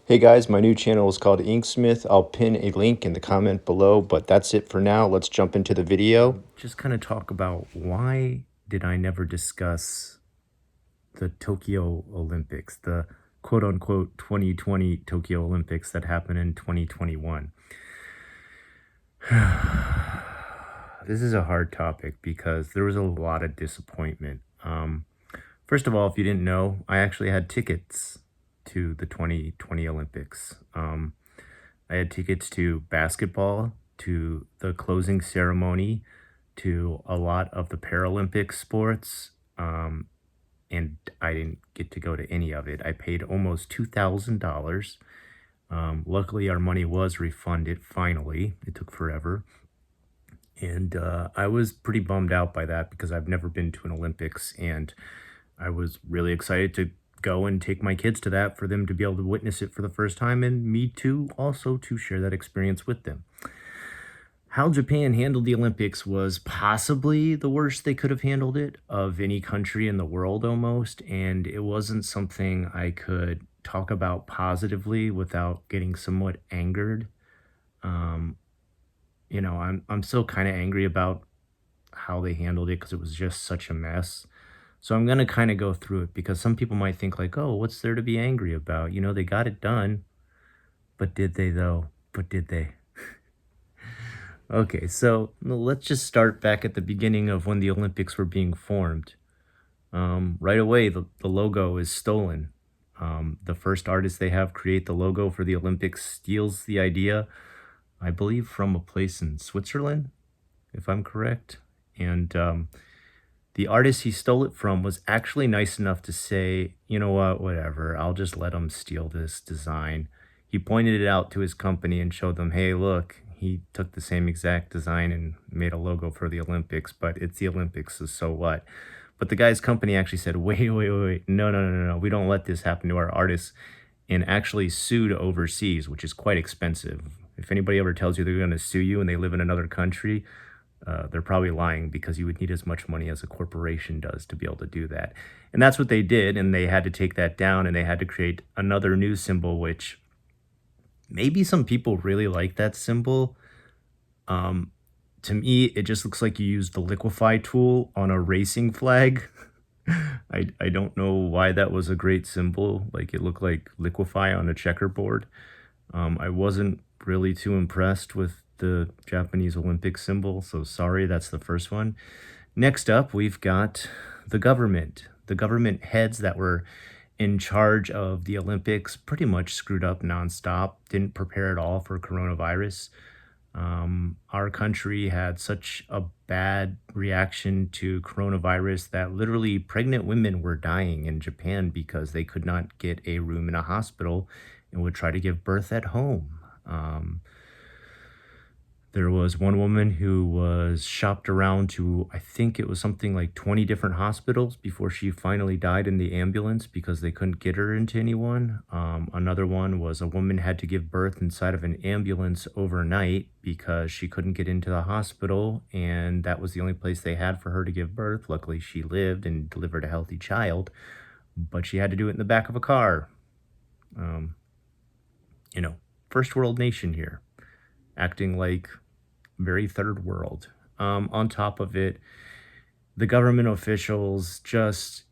Hey guys, my new channel is called Inksmith. I'll pin a link in the comment below, but that's it for now. Let's jump into the video. Just kind of talk about why did I never discuss the Tokyo Olympics, the quote unquote 2020 Tokyo Olympics that happened in 2021. This is a hard topic because there was a lot of disappointment. First of all, if you didn't know, I actually had tickets to the 2020 Olympics. I had tickets to basketball, to the closing ceremony, to a lot of the Paralympic sports, and I didn't get to go to any of it. I paid almost $2,000. Luckily, our money was refunded finally. It took forever. And I was pretty bummed out by that because I've never been to an Olympics, and I was really excited to go and take my kids to that for them to be able to witness it for the first time and me too also to share that experience with them. How Japan handled the Olympics was possibly the worst they could have handled it of any country in the world almost, and it wasn't something I could talk about positively without getting somewhat angered. Um, I'm still kind of angry about how they handled it because it was just such a mess. So I'm gonna kind of go through it because some people might think like, "Oh, what's there to be angry about? They got it done." But did they though? But did they? Okay, so let's just start back at the beginning of when the Olympics were being formed. Right away, the logo is stolen. The first artist they have create the logo for the Olympics steals the idea, I believe, from a place in Switzerland, if I'm correct. And the artist he stole it from was actually nice enough to say, you know what, whatever, I'll just let him steal this design. He pointed it out to his company and showed them, hey, look, he took the same exact design and made a logo for the Olympics, but it's the Olympics, so what? But the guy's company actually said, wait, no, no, no, no, no, we don't let this happen to our artists, and actually sued overseas, which is quite expensive. If anybody ever tells you they're going to sue you and they live in another country, they're probably lying because you would need as much money as a corporation does to be able to do that. And that's what they did. And they had to take that down and they had to create another new symbol, which maybe some people really like that symbol. Um, to me, it just looks like you used the liquefy tool on a racing flag. I don't know why that was a great symbol. Like it looked like liquefy on a checkerboard. I wasn't really too impressed with the Japanese Olympic symbol, so sorry, that's the first one. Next up, we've got the government. The government heads that were in charge of the Olympics pretty much screwed up nonstop, didn't prepare at all for coronavirus. Our country had such a bad reaction to coronavirus that literally pregnant women were dying in Japan because they could not get a room in a hospital and would try to give birth at home. There was one woman who was shopped around to, I think it was something like 20 different hospitals before she finally died in the ambulance because they couldn't get her into anyone. Another one was a woman had to give birth inside of an ambulance overnight because she couldn't get into the hospital, and that was the only place they had for her to give birth. Luckily, she lived and delivered a healthy child, but she had to do it in the back of a car. Um, First world nation here, acting like very third world. On top of it, the government officials just,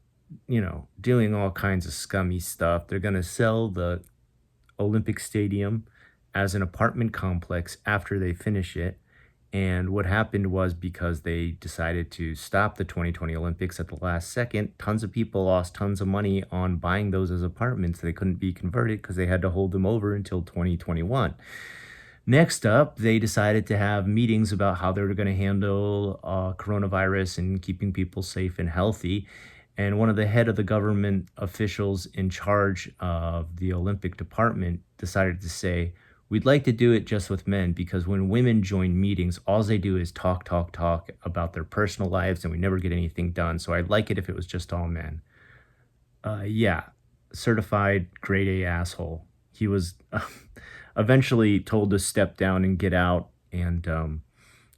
doing all kinds of scummy stuff. They're going to sell the Olympic Stadium as an apartment complex after they finish it. And what happened was because they decided to stop the 2020 Olympics at the last second, tons of people lost tons of money on buying those as apartments. They couldn't be converted because they had to hold them over until 2021. Next up, they decided to have meetings about how they were going to handle coronavirus and keeping people safe and healthy. And one of the head of the government officials in charge of the Olympic department decided to say, we'd like to do it just with men because when women join meetings, all they do is talk about their personal lives and we never get anything done. So I'd like it if it was just all men. Yeah, certified grade A asshole. He was eventually told to step down and get out, and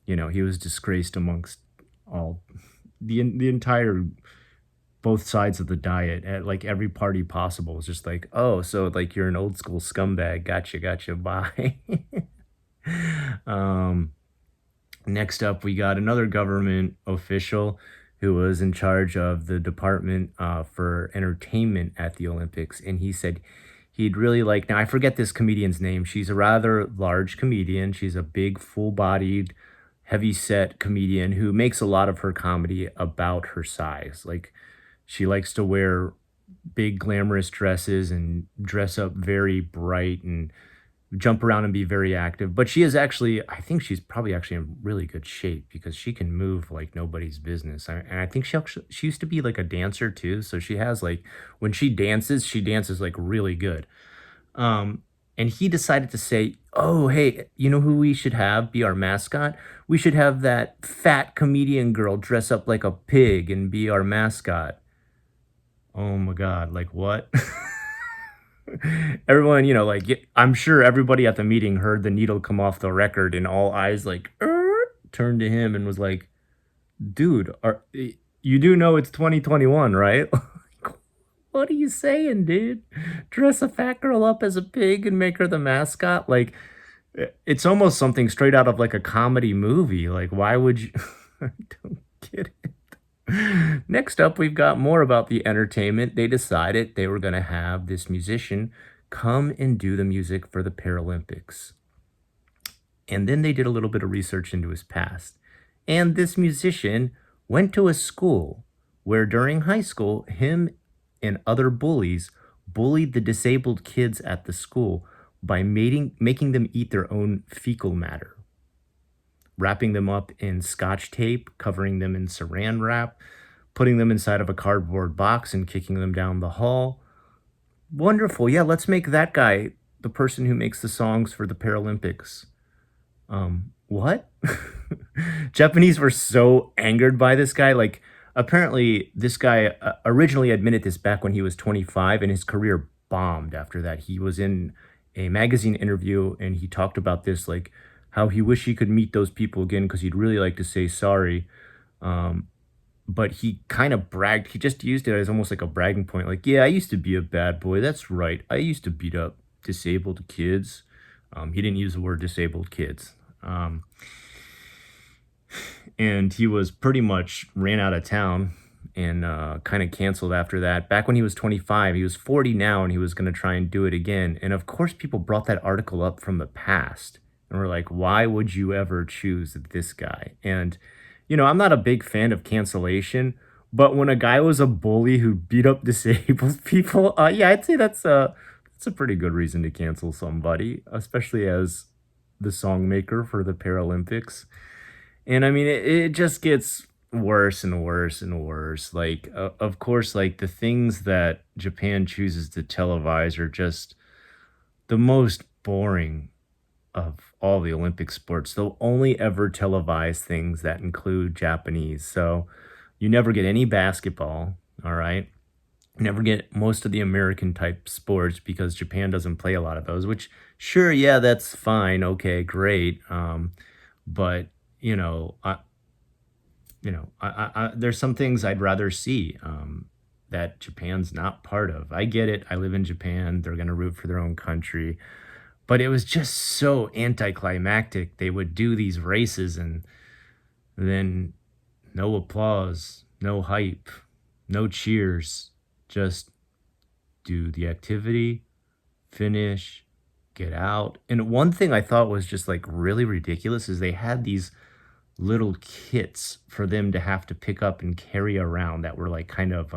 he was disgraced amongst all the entire both sides of the diet at like every party possible. It's just like, oh, so like you're an old school scumbag. Gotcha, gotcha, bye. um, Next up, we got another government official who was in charge of the department for entertainment at the Olympics, and he said he'd really like. Now, I forget this comedian's name. She's a rather large comedian. She's a big, full bodied, heavy set comedian who makes a lot of her comedy about her size. Like, she likes to wear big, glamorous dresses and dress up very bright and jump around and be very active. But she is actually, I think she's probably actually in really good shape because she can move like nobody's business. And I think she used to be like a dancer too. So she has like when she dances like really good. And he decided to say, "Oh, hey, you know who we should have be our mascot? We should have that fat comedian girl dress up like a pig and be our mascot." Oh my God, like what? Everyone, like, I'm sure everybody at the meeting heard the needle come off the record and all eyes like turned to him and was like, "Dude, you do know it's 2021, right?" Like, what are you saying, dude? Dress a fat girl up as a pig and make her the mascot? Like, it's almost something straight out of like a comedy movie. Like, why would you? I don't get it. Next up, we've got more about the entertainment. They decided they were going to have this musician come and do the music for the Paralympics. And then they did a little bit of research into his past. And this musician went to a school where during high school, him and other bullies bullied the disabled kids at the school by making them eat their own fecal matter, wrapping them up in scotch tape, covering them in saran wrap, putting them inside of a cardboard box and kicking them down the hall. Wonderful. Yeah, let's make that guy the person who makes the songs for the Paralympics. What? Japanese were so angered by this guy. Like, apparently, this guy originally admitted this back when he was 25, and his career bombed after that. He was in a magazine interview, and he talked about this, like, how he wished he could meet those people again because he'd really like to say sorry. But he kind of bragged. He just used it as almost like a bragging point. Like, yeah, I used to be a bad boy. That's right. I used to beat up disabled kids. He didn't use the word disabled kids. And he was pretty much ran out of town and kind of canceled after that. Back when he was 25, he was 40 now, and he was going to try and do it again. And of course, people brought that article up from the past. And we're like, why would you ever choose this guy? And I'm not a big fan of cancellation, but when a guy was a bully who beat up disabled people, yeah, I'd say that's a pretty good reason to cancel somebody, especially as the song maker for the Paralympics. And I mean, it just gets worse and worse and worse. Like, of course, like the things that Japan chooses to televise are just the most boring of all the Olympic sports. They'll only ever televise things that include Japanese. So you never get any basketball, all right? You never get most of the American type sports because Japan doesn't play a lot of those, which sure, yeah, that's fine. Okay, great. But there's some things I'd rather see that Japan's not part of. I get it. I live in Japan. They're going to root for their own country. But it was just so anticlimactic. They would do these races and then no applause, no hype, no cheers. Just do the activity, finish, get out. And one thing I thought was just like really ridiculous is they had these little kits for them to have to pick up and carry around that were like kind of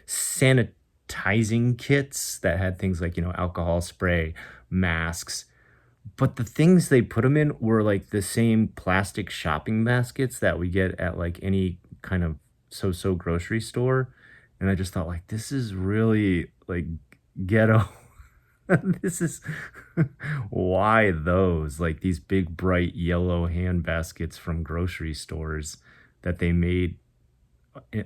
sanitizing kits that had things like, alcohol spray, masks. But the things they put them in were like the same plastic shopping baskets that we get at like any kind of so grocery store. And I just thought, like, this is really like ghetto. This is why those, like these big bright yellow hand baskets from grocery stores that they made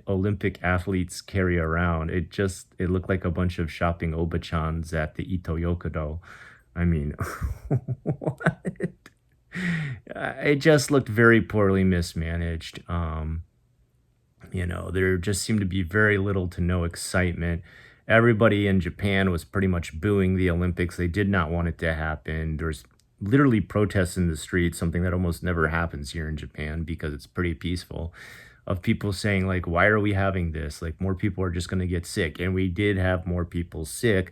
Olympic athletes carry around. It looked like a bunch of shopping obachans at the Ito Yokodo. I mean, what? It just looked very poorly mismanaged. There just seemed to be very little to no excitement. Everybody in Japan was pretty much booing the Olympics. They did not want it to happen. There's literally protests in the streets, something that almost never happens here in Japan because it's pretty peaceful, of people saying, like, why are we having this? Like, more people are just going to get sick. And we did have more people sick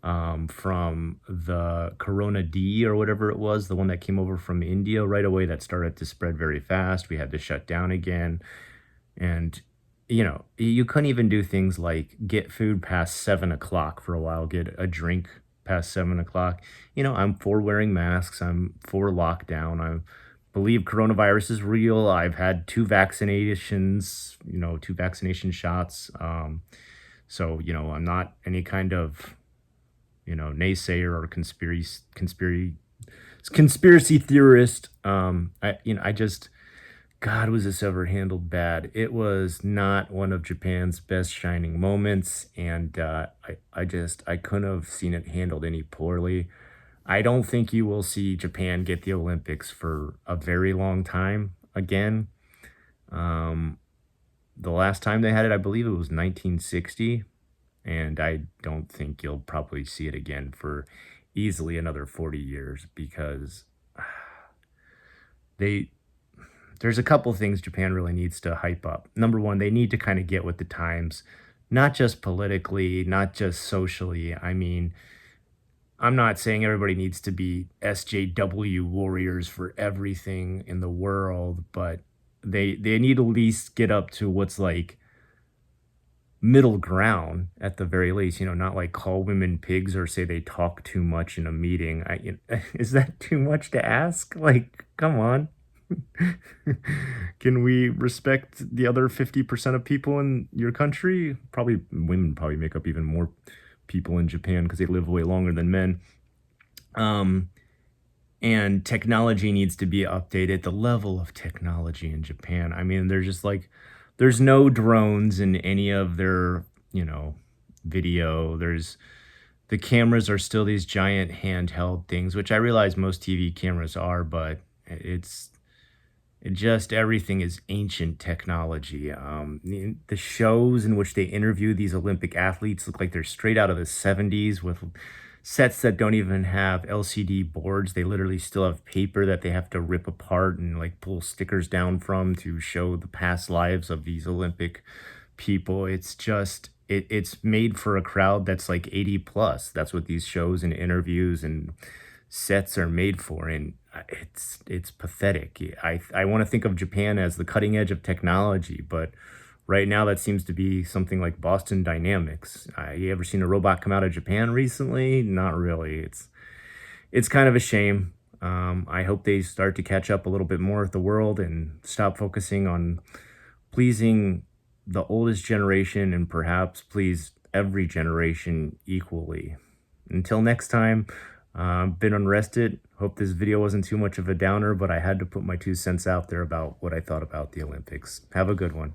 from the Corona D or whatever it was, the one that came over from India right away that started to spread very fast. We had to shut down again. And, you couldn't even do things like get food past 7 o'clock for a while, get a drink past 7 o'clock. I'm for wearing masks. I'm for lockdown. I believe coronavirus is real. I've had two vaccinations, two vaccination shots. So, I'm not any kind of, naysayer or conspiracy theorist. I just, God, was this ever handled bad? It was not one of Japan's best shining moments, and I couldn't have seen it handled any poorly. I don't think you will see Japan get the Olympics for a very long time again. Um, the last time they had it, I believe it was 1960, and I don't think you'll probably see it again for easily another 40 years because they there's a couple things Japan really needs to hype up. Number one, they need to kind of get with the times, not just politically, not just socially. I mean, I'm not saying everybody needs to be SJW warriors for everything in the world, but they need to at least get up to what's like middle ground at the very least. Not like call women pigs or say they talk too much in a meeting. Is that too much to ask? Like, come on. Can we respect the other 50% of people in your country? Probably women probably make up even more people in Japan because they live way longer than men. Um, and technology needs to be updated. The level of technology in Japan, I mean, they're just like, there's no drones in any of their, video. The cameras are still these giant handheld things, which I realize most TV cameras are, but just everything is ancient technology. The shows in which they interview these Olympic athletes look like they're straight out of the 70s with sets that don't even have LCD boards. They literally still have paper that they have to rip apart and like pull stickers down from to show the past lives of these Olympic people. It's just it's made for a crowd that's like 80 plus. That's what these shows and interviews and sets are made for, and it's pathetic. I want to think of Japan as the cutting edge of technology, but right now that seems to be something like Boston Dynamics. You ever seen a robot come out of Japan recently? Not really. It's kind of a shame. I hope they start to catch up a little bit more with the world and stop focusing on pleasing the oldest generation and perhaps please every generation equally. Until next time, been unrested. Hope this video wasn't too much of a downer, but I had to put my 2 cents out there about what I thought about the Olympics. Have a good one.